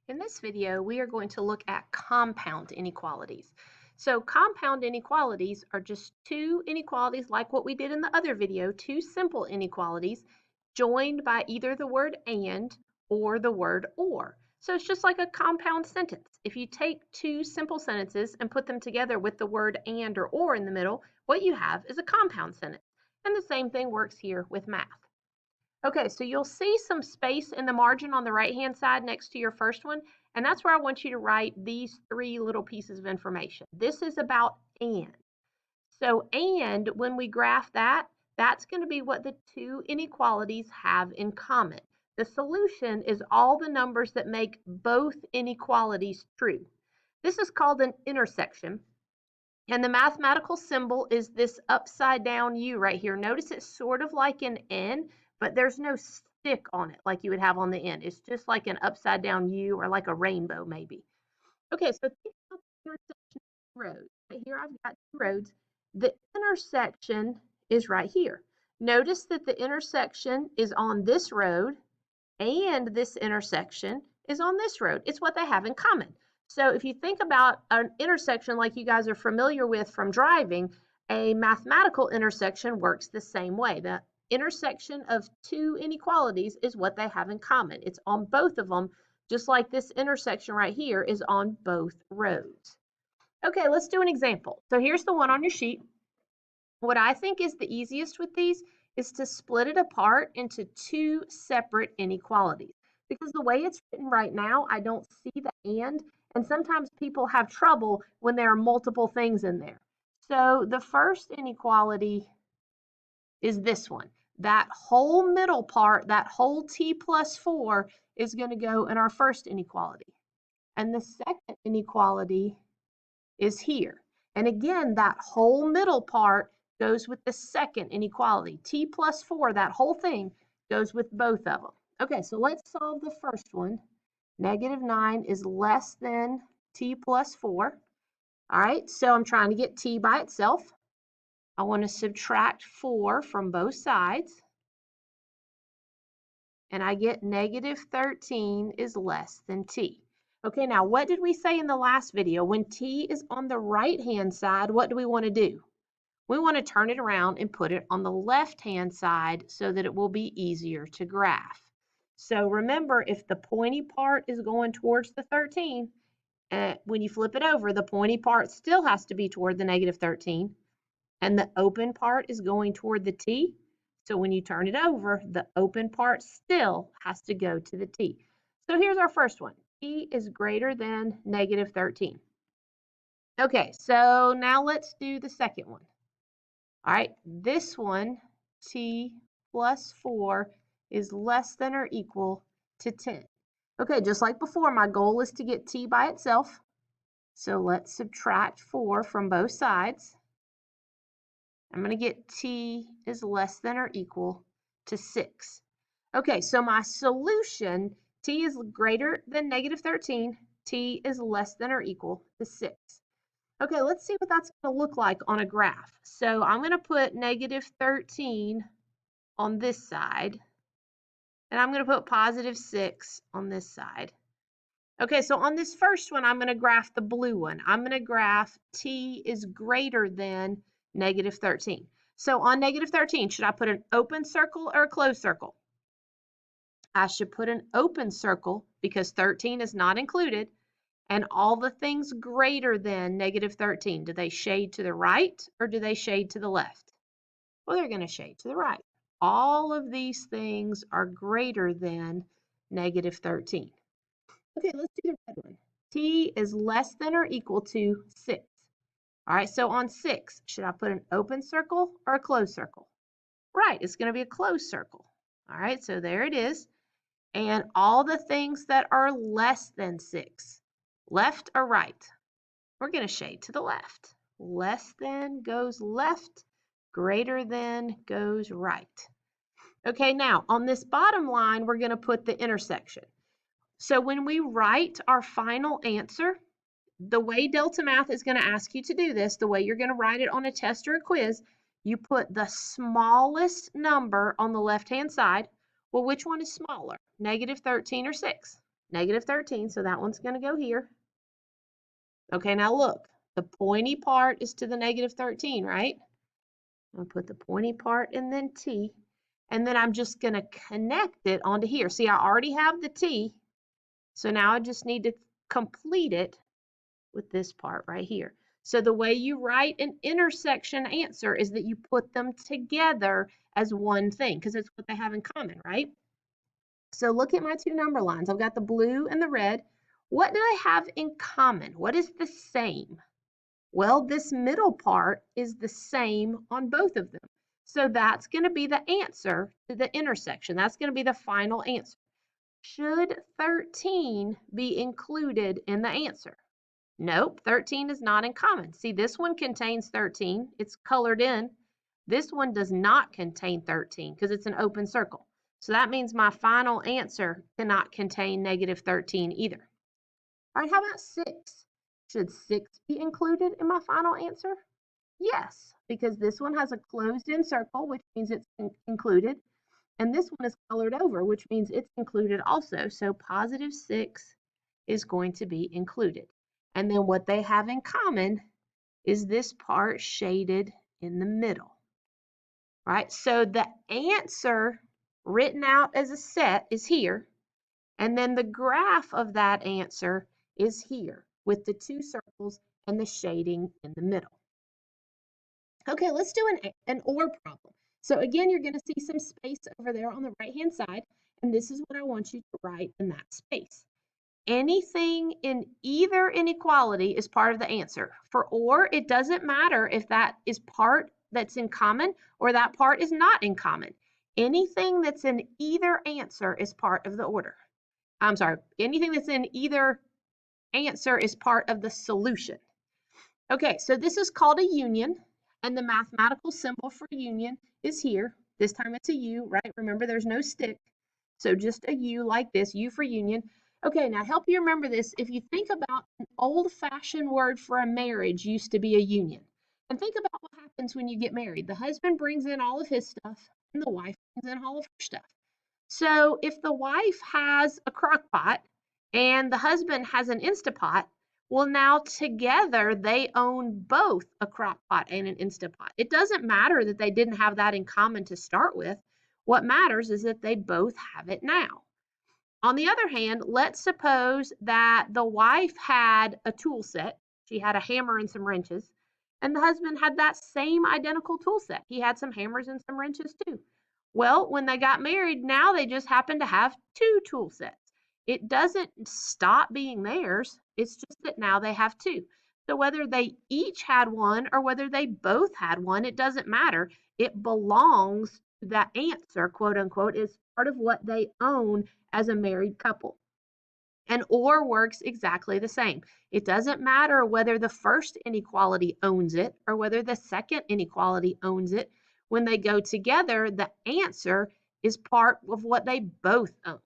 In this video, we are going to look at compound inequalities. So compound inequalities are just two inequalities like what we did in the other video, two simple inequalities joined by either the word and or the word or. So it's just like a compound sentence. If you take two simple sentences and put them together with the word and or in the middle, what you have is a compound sentence. And the same thing works here with math. Okay, so you'll see some space in the margin on the right-hand side next to your first one, and that's where I want you to write these three little pieces of information. This is about and. So and, when we graph that, that's going to be what the two inequalities have in common. The solution is all the numbers that make both inequalities true. This is called an intersection. And the mathematical symbol is this upside down U right here. Notice it's sort of like an N, but there's no stick on it like you would have on the end. It's just like an upside down U or like a rainbow maybe. Okay, so think about the intersection of roads. Right here I've got two roads. The intersection is right here. Notice that the intersection is on this road and this intersection is on this road. It's what they have in common. So if you think about an intersection like you guys are familiar with from driving, a mathematical intersection works the same way. The intersection of two inequalities is what they have in common. It's on both of them, just like this intersection right here is on both roads. Okay, let's do an example. So here's the one on your sheet. What I think is the easiest with these is to split it apart into two separate inequalities. Because the way it's written right now, I don't see the and sometimes people have trouble when there are multiple things in there. So the first inequality is this one. That whole middle part, that whole t plus 4, is going to go in our first inequality. And the second inequality is here. And again, that whole middle part goes with the second inequality. T plus 4, that whole thing, goes with both of them. Okay, so let's solve the first one. -9 is less than t plus 4. All right, so I'm trying to get t by itself. I want to subtract 4 from both sides. And I get -13 is less than t. Okay, now what did we say in the last video? When t is on the right-hand side, what do we want to do? We want to turn it around and put it on the left-hand side so that it will be easier to graph. So remember, if the pointy part is going towards the 13, when you flip it over, the pointy part still has to be toward the -13, and the open part is going toward the t. So when you turn it over, the open part still has to go to the t. So here's our first one. T is greater than -13. Okay, so now let's do the second one. All right, this one, t plus 4, is less than or equal to 10. Okay, just like before, my goal is to get t by itself. So let's subtract 4 from both sides. I'm going to get t is less than or equal to 6. Okay, so my solution, t is greater than -13, t is less than or equal to 6. Okay, let's see what that's going to look like on a graph. So I'm going to put -13 on this side, and I'm going to put +6 on this side. Okay, so on this first one, I'm going to graph the blue one. I'm going to graph t is greater than -13. So on -13, should I put an open circle or a closed circle? I should put an open circle because 13 is not included. And all the things greater than -13, do they shade to the right or do they shade to the left? Well, they're going to shade to the right. All of these things are greater than -13. Okay, let's do the red one. T is less than or equal to 6. All right, so on 6, should I put an open circle or a closed circle? Right, it's going to be a closed circle. All right, so there it is. And all the things that are less than 6, left or right, we're going to shade to the left. Less than goes left, greater than goes right. Okay, now on this bottom line, we're going to put the intersection. So when we write our final answer, the way Delta Math is going to ask you to do this, the way you're going to write it on a test or a quiz, you put the smallest number on the left-hand side. Well, which one is smaller, -13 or 6? negative 13, so that one's going to go here. Okay, now look, the pointy part is to the negative 13, right? I'll put the pointy part and then t, and then I'm just going to connect it onto here. See, I already have the t, so now I just need to complete it with this part right here. So the way you write an intersection answer is that you put them together as one thing, because it's what they have in common, right? So look at my two number lines. I've got the blue and the red. What do they have in common? What is the same? Well, this middle part is the same on both of them. So that's going to be the answer to the intersection. That's going to be the final answer. Should 13 be included in the answer? Nope, 13 is not in common. See, this one contains 13. It's colored in. This one does not contain 13 because it's an open circle. So that means my final answer cannot contain negative 13 either. All right, how about 6? Should 6 be included in my final answer? Yes, because this one has a closed-in circle, which means it's included. And this one is colored over, which means it's included also. So positive 6 is going to be included. And then what they have in common is this part shaded in the middle. Right? So the answer written out as a set is here. And then the graph of that answer is here with the two circles and the shading in the middle. Okay, let's do an OR problem. So again, you're going to see some space over there on the right-hand side, and this is what I want you to write in that space. Anything in either inequality is part of the answer. For OR, it doesn't matter if that is part that's in common or that part is not in common. Anything that's in either answer is part of the order. I'm sorry, anything that's in either answer is part of the solution. Okay, so this is called a union, and the mathematical symbol for union is here. This time it's a U, right? Remember, there's no stick. So just a U like this, U for union. Okay, now help you remember this. If you think about an old-fashioned word for a marriage used to be a union. And think about what happens when you get married. The husband brings in all of his stuff, and the wife brings in all of her stuff. So if the wife has a crock pot and the husband has an Instapot, well, now together they own both a crock pot and an Instapot. It doesn't matter that they didn't have that in common to start with. What matters is that they both have it now. On the other hand, let's suppose that the wife had a tool set. She had a hammer and some wrenches, and the husband had that same identical tool set. He had some hammers and some wrenches too. Well, when they got married, now they just happen to have two tool sets. It doesn't stop being theirs. It's just that now they have two. So whether they each had one or whether they both had one, it doesn't matter. It belongs to that answer, quote unquote, is part of what they own as a married couple. And OR works exactly the same. It doesn't matter whether the first inequality owns it or whether the second inequality owns it. When they go together, the answer is part of what they both own.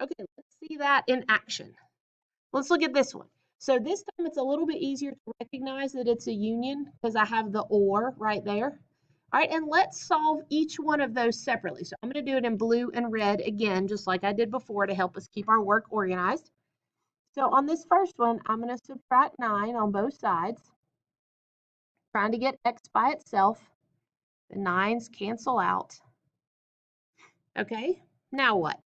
Okay, let's see that in action. Let's look at this one. So this time it's a little bit easier to recognize that it's a union because I have the OR right there. All right, and let's solve each one of those separately. So I'm going to do it in blue and red again, just like I did before to help us keep our work organized. So on this first one, I'm going to subtract 9 on both sides, trying to get x by itself. The 9s cancel out. Okay, now what?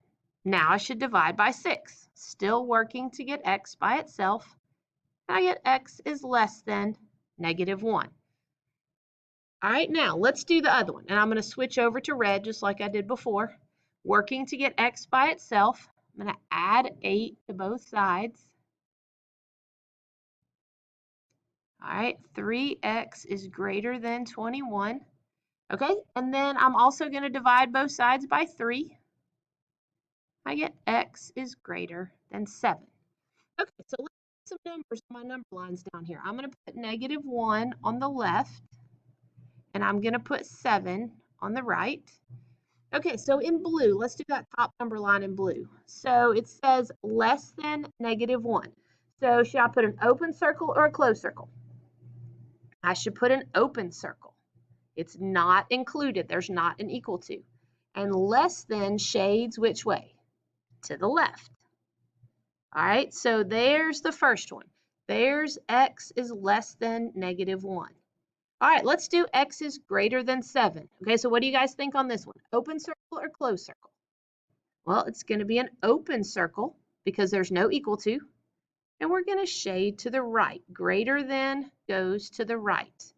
Now I should divide by 6. Still working to get x by itself. And I get x is less than -1. All right, now let's do the other one. And I'm going to switch over to red just like I did before. Working to get x by itself, I'm going to add 8 to both sides. All right, 3x is greater than 21. Okay, and then I'm also going to divide both sides by 3. I get x is greater than 7. Okay, so let's put some numbers on my number lines down here. I'm going to put -1 on the left, and I'm going to put 7 on the right. Okay, so in blue, let's do that top number line in blue. So it says less than -1. So should I put an open circle or a closed circle? I should put an open circle. It's not included. There's not an equal to. And less than shades which way? To the left. All right, so there's the first one. There's x is less than -1. All right, let's do x is greater than 7. Okay, so what do you guys think on this one? Open circle or closed circle? Well, it's going to be an open circle because there's no equal to, and we're going to shade to the right. Greater than goes to the right.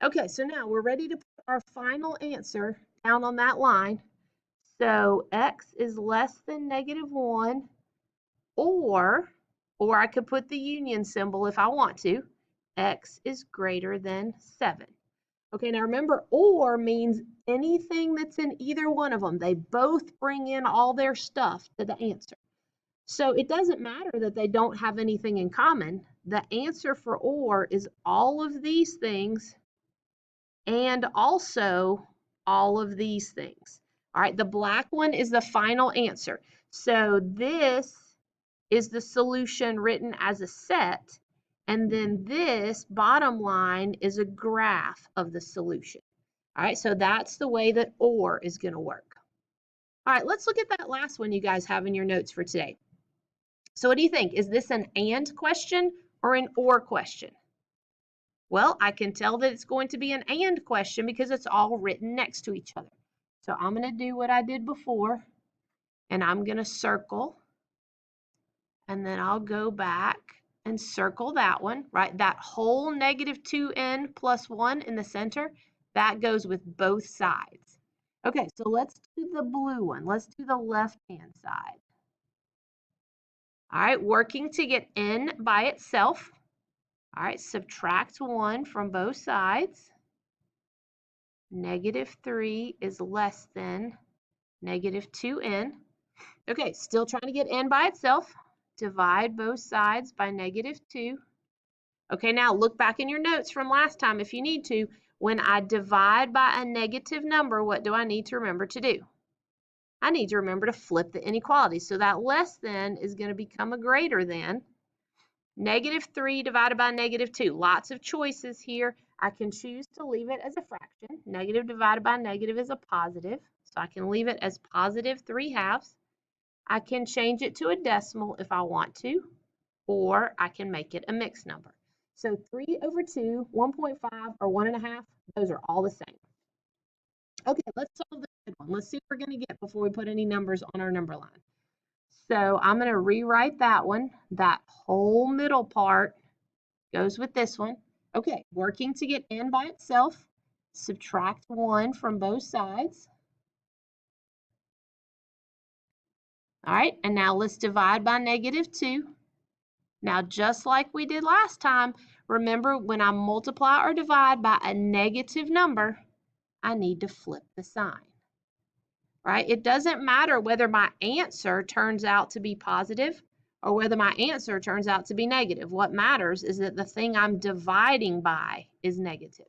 Okay, so now we're ready to put our final answer down on that line. So x is less than -1, or I could put the union symbol if I want to. X is greater than 7. Okay, now remember, or means anything that's in either one of them. They both bring in all their stuff to the answer. So it doesn't matter that they don't have anything in common. The answer for or is all of these things and also all of these things. All right, the black one is the final answer. So this is the solution written as a set, and then this bottom line is a graph of the solution. All right, so that's the way that OR is going to work. All right, let's look at that last one you guys have in your notes for today. So what do you think? Is this an AND question or an OR question? Well, I can tell that it's going to be an AND question because it's all written next to each other. So I'm going to do what I did before, and I'm going to circle, and then I'll go back and circle that one, right? That whole -2n plus 1 in the center, that goes with both sides. Okay, so let's do the blue one. Let's do the left-hand side. All right, working to get n by itself. All right, subtract 1 from both sides. -3 is less than -2n. Okay, still trying to get n by itself. Divide both sides by -2. Okay, now look back in your notes from last time if you need to. When I divide by a negative number, what do I need to remember to do? I need to remember to flip the inequality. So that less than is going to become a greater than. -3 divided by -2. Lots of choices here. I can choose to leave it as a fraction. Negative divided by negative is a positive. So I can leave it as +3/2. I can change it to a decimal if I want to, or I can make it a mixed number. So 3/2, 1.5, or 1.5, those are all the same. Okay, let's solve the good one. Let's see what we're going to get before we put any numbers on our number line. So I'm going to rewrite that one. That whole middle part goes with this one. Okay, working to get n by itself, subtract 1 from both sides. All right, and now let's divide by -2. Now, just like we did last time, remember when I multiply or divide by a negative number, I need to flip the sign. Right? It doesn't matter whether my answer turns out to be positive or whether my answer turns out to be negative. What matters is that the thing I'm dividing by is negative.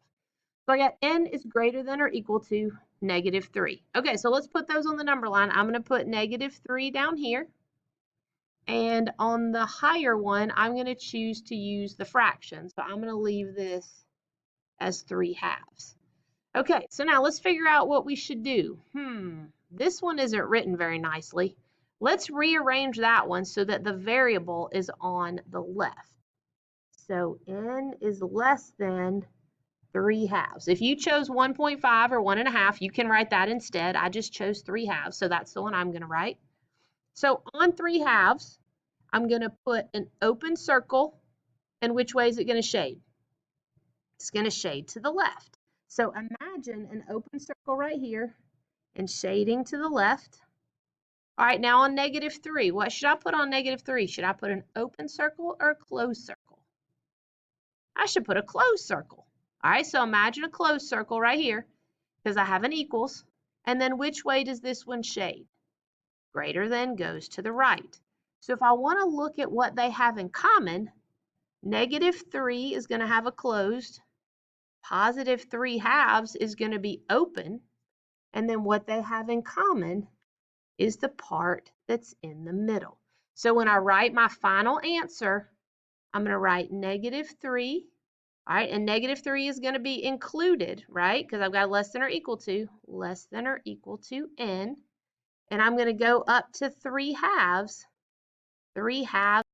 So I got n is greater than or equal to -3. Okay, so let's put those on the number line. I'm going to put -3 down here. And on the higher one, I'm going to choose to use the fraction. So I'm going to leave this as 3/2. Okay, so now let's figure out what we should do. This one isn't written very nicely. Let's rearrange that one so that the variable is on the left. So n is less than 3/2. If you chose 1.5 or 1.5, you can write that instead. I just chose 3/2, so that's the one I'm going to write. So on 3/2, I'm going to put an open circle, and which way is it going to shade? It's going to shade to the left. So imagine an open circle right here and shading to the left. All right, now on -3, what should I put on -3? Should I put an open circle or a closed circle? I should put a closed circle. All right, so imagine a closed circle right here because I have an equals. And then which way does this one shade? Greater than goes to the right. So if I want to look at what they have in common, -3 is going to have a closed, +3/2 is going to be open, and then what they have in common is the part that's in the middle. So when I write my final answer, I'm going to write -3. All right, and -3 is going to be included, right? Because I've got less than or equal to n. And I'm going to go up to 3/2 3 halves